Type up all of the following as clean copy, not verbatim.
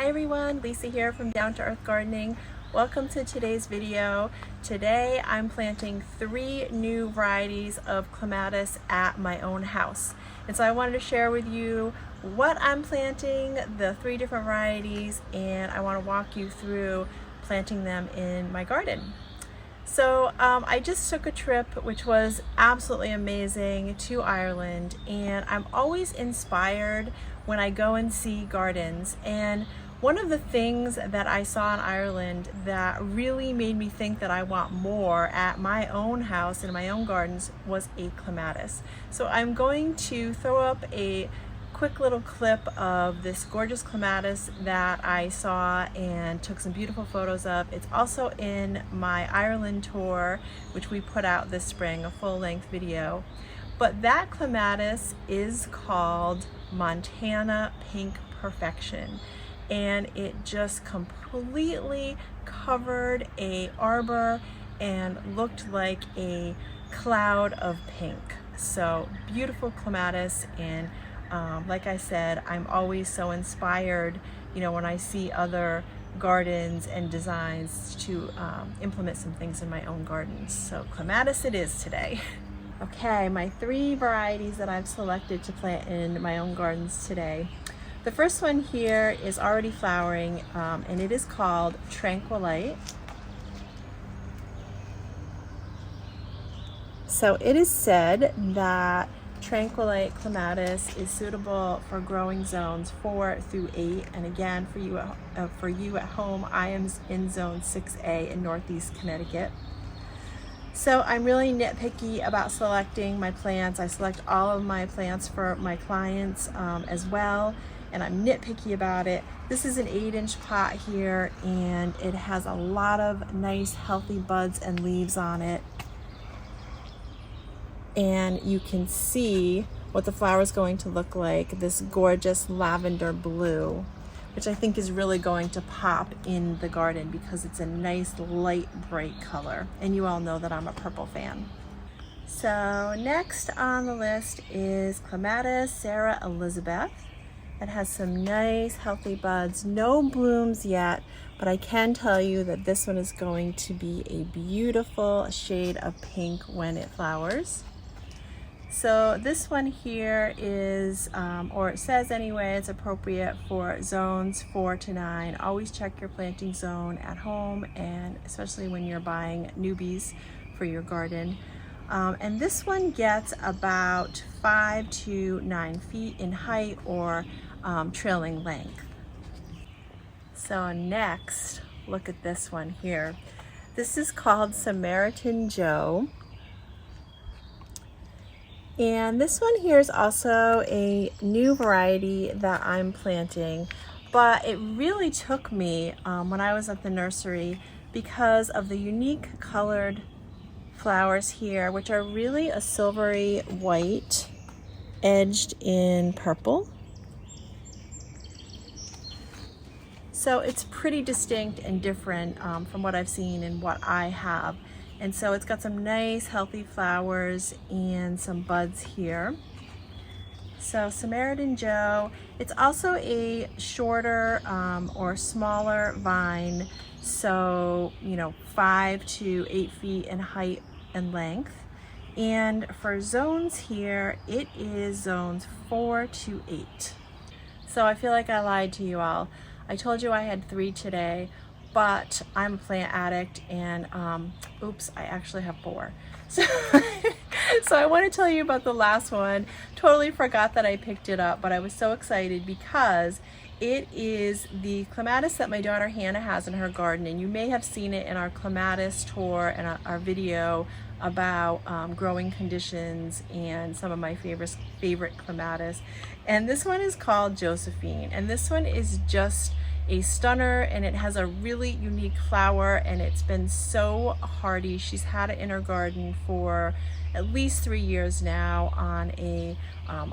Hi everyone, Lisa here from Down to Earth Gardening. Welcome to today's video. Today I'm planting 3 new varieties of clematis at my own house. And so I wanted to share with you what I'm planting, the 3 different varieties, and I want to walk you through planting them in my garden. So I just took a trip, which was absolutely amazing, to Ireland, and I'm always inspired when I go and see gardens. And one of the things that I saw in Ireland that really made me think that I want more at my own house and my own gardens was a clematis. So I'm going to throw up a quick little clip of this gorgeous clematis that I saw and took some beautiful photos of. It's also in my Ireland tour, which we put out this spring, a full-length video. But that clematis is called Montana Pink Perfection, and it just completely covered a arbor and looked like a cloud of pink. So beautiful clematis, and like I said, I'm always so inspired, when I see other gardens and designs to implement some things in my own gardens. So clematis it is today. Okay, my 3 varieties that I've selected to plant in my own gardens today. The first one here is already flowering, and it is called Tranquilite. So it is said that Tranquilite clematis is suitable for growing zones 4 through 8, and again for you at home, I am in zone 6A in Northeast Connecticut. So I'm really nitpicky about selecting my plants. I select all of my plants for my clients as well, and I'm nitpicky about it. This is an 8-inch pot here, and it has a lot of nice healthy buds and leaves on it. And you can see what the flower is going to look like, this gorgeous lavender blue, which I think is really going to pop in the garden because it's a nice light bright color, and you all know that I'm a purple fan. So next on the list is Clematis Sarah Elizabeth. It has some nice healthy buds, no blooms yet, but I can tell you that this one is going to be a beautiful shade of pink when it flowers. So this one here is, or it says anyway, it's appropriate for zones 4 to 9. Always check your planting zone at home, and especially when you're buying newbies for your garden. And this one gets about 5 to 9 feet in height or trailing length. So next, look at this one here. This is called Samaritan Joe. And this one here is also a new variety that I'm planting, but it really took me when I was at the nursery because of the unique colored flowers here, which are really a silvery white edged in purple. So it's pretty distinct and different from what I've seen and what I have. And so it's got some nice healthy flowers and some buds here. So Samaritan Joe, it's also a shorter or smaller vine. So, 5 to 8 feet in height and length. And for zones here, it is zones 4 to 8. So I feel like I lied to you all. I told you I had 3 today, but I'm a plant addict, and oops, I actually have 4. So, so I want to tell you about the last one. Totally forgot that I picked it up, but I was so excited because it is the clematis that my daughter Hannah has in her garden, and you may have seen it in our clematis tour and our video about growing conditions and some of my favorite clematis. And this one is called Josephine, and this one is just a stunner, and it has a really unique flower, and it's been so hardy. She's had it in her garden for at least 3 years now on a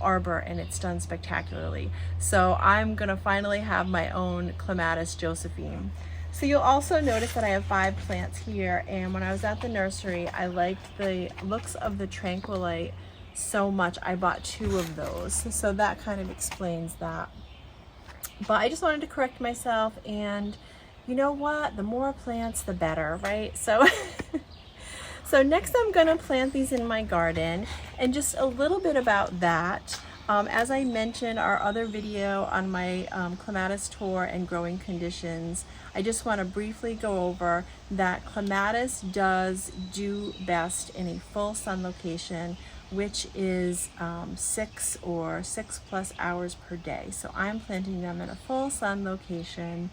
arbor, and it's done spectacularly. So I'm gonna finally have my own Clematis Josephine. So you'll also notice that I have 5 plants here, and when I was at the nursery, I liked the looks of the Tranquilite so much I bought 2 of those. So that kind of explains that. But I just wanted to correct myself, and you know what? The more plants, the better, right? So, so next I'm gonna plant these in my garden, and just a little bit about that. As I mentioned our other video on my clematis tour and growing conditions, I just want to briefly go over that clematis does do best in a full sun location, which is 6 or 6+ hours per day. So I'm planting them in a full sun location.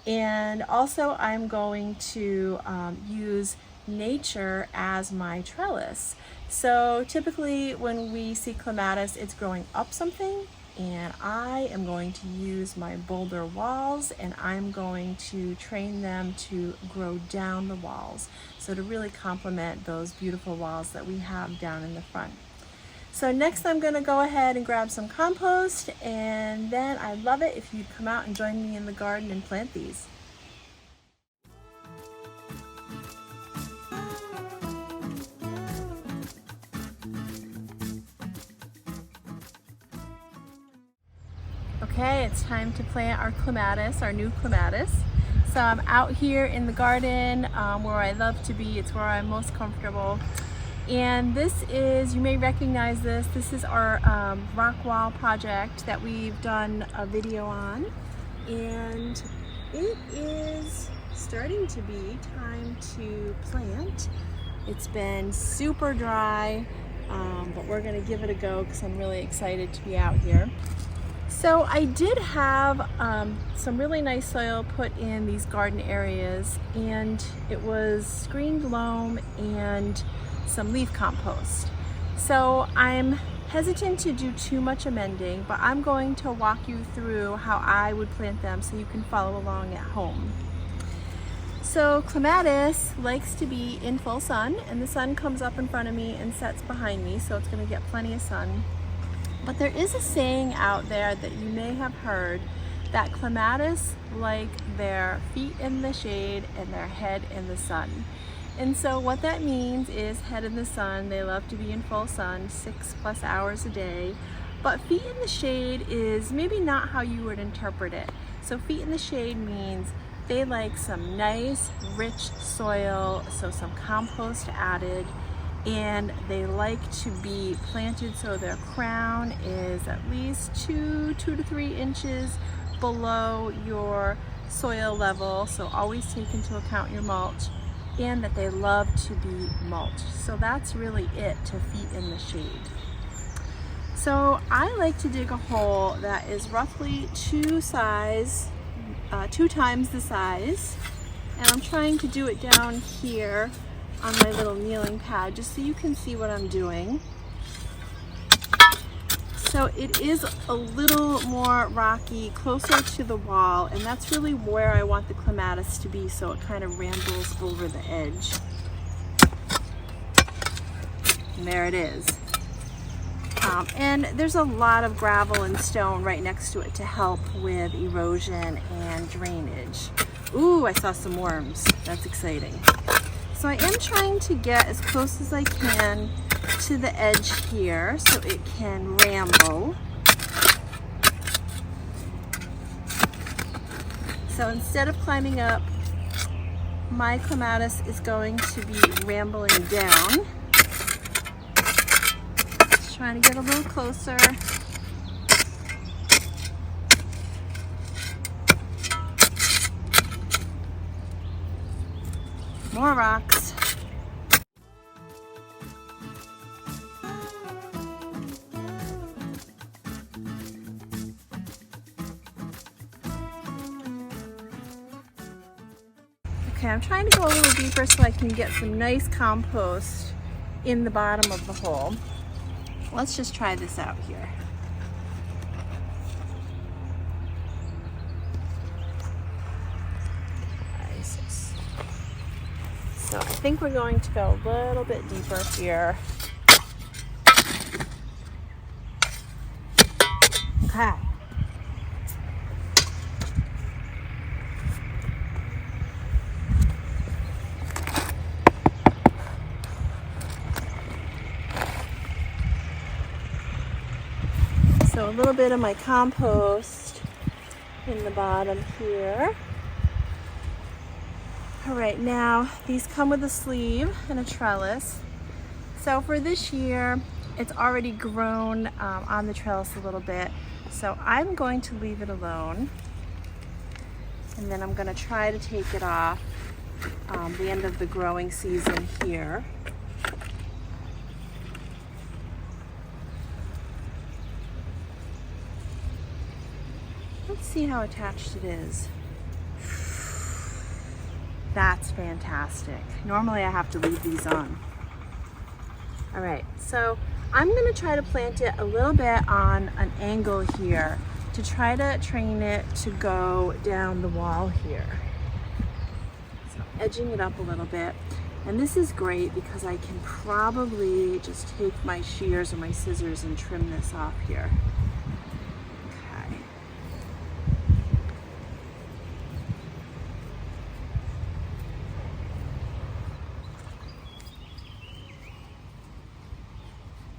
And also I'm going to use nature as my trellis. So typically when we see clematis, it's growing up something, and I am going to use my boulder walls, and I'm going to train them to grow down the walls, so to really complement those beautiful walls that we have down in the front. So next I'm going to go ahead and grab some compost, and then I'd love it if you'd come out and join me in the garden and plant these. Okay, it's time to plant our clematis, our new clematis. So I'm out here in the garden where I love to be. It's where I'm most comfortable. And this is, you may recognize this, this is our rock wall project that we've done a video on. And it is starting to be time to plant. It's been super dry, but we're gonna give it a go because I'm really excited to be out here. So I did have some really nice soil put in these garden areas, and it was screened loam and some leaf compost. So I'm hesitant to do too much amending, but I'm going to walk you through how I would plant them so you can follow along at home. So clematis likes to be in full sun, and the sun comes up in front of me and sets behind me, so it's going to get plenty of sun. But there is a saying out there that you may have heard that clematis like their feet in the shade and their head in the sun. And so what that means is head in the sun, they love to be in full sun 6+ hours a day. But feet in the shade is maybe not how you would interpret it. So feet in the shade means they like some nice rich soil, so some compost added, and they like to be planted so their crown is at least 2 to 3 inches below your soil level, so always take into account your mulch, and that they love to be mulched. So that's really it to feet in the shade. So I like to dig a hole that is roughly 2 times the size, and I'm trying to do it down here on my little kneeling pad just so you can see what I'm doing. So it is a little more rocky, closer to the wall, and that's really where I want the clematis to be, so it kind of rambles over the edge. And there it is. And there's a lot of gravel and stone right next to it to help with erosion and drainage. Ooh, I saw some worms. That's exciting. So I am trying to get as close as I can to the edge here so it can ramble. So instead of climbing up, my clematis is going to be rambling down. Just trying to get a little closer. More rocks. Okay, I'm trying to go a little deeper so I can get some nice compost in the bottom of the hole. Let's just try this out here. So I think we're going to go a little bit deeper here. Okay. So a little bit of my compost in the bottom here. All right, now these come with a sleeve and a trellis. So for this year, it's already grown on the trellis a little bit. So I'm going to leave it alone. And then I'm gonna try to take it off the end of the growing season here. Let's see how attached it is. That's fantastic. Normally I have to leave these on. All right, so I'm gonna try to plant it a little bit on an angle here to try to train it to go down the wall here. So edging it up a little bit. And this is great because I can probably just take my shears or my scissors and trim this off here. Okay.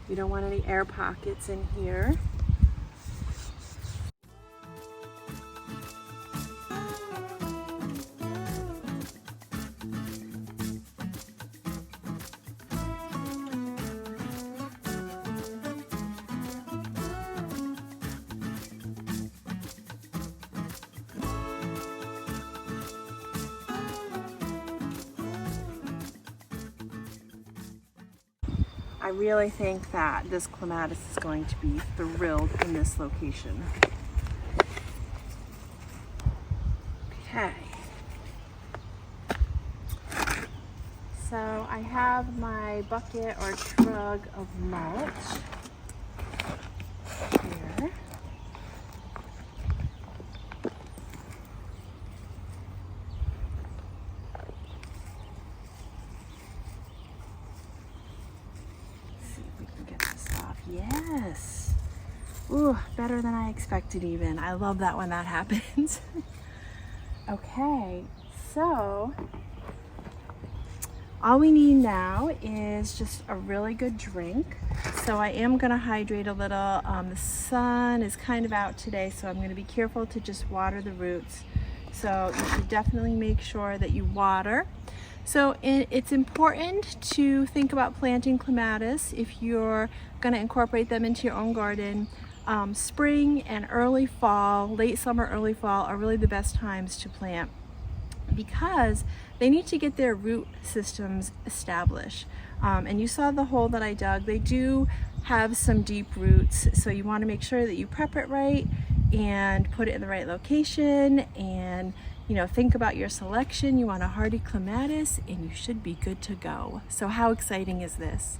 You don't want any air pockets in here. I really think that this clematis is going to be thrilled in this location. Okay. So I have my bucket or trug of mulch here. Yes. Ooh, better than I expected even. I love that when that happens. Okay, so all we need now is just a really good drink. So I am gonna hydrate a little. The sun is kind of out today, so I'm gonna be careful to just water the roots. So you should definitely make sure that you water. So it's important to think about planting clematis if you're going to incorporate them into your own garden. Spring and early fall, late summer, early fall are really the best times to plant because they need to get their root systems established. And you saw the hole that I dug. They do have some deep roots, so you want to make sure that you prep it right and put it in the right location, and think about your selection. You want a hardy clematis and you should be good to go. So how exciting is this?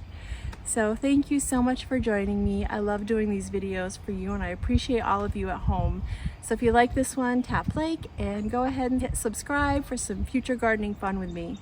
So thank you so much for joining me. I love doing these videos for you and I appreciate all of you at home. So if you like this one, tap like and go ahead and hit subscribe for some future gardening fun with me.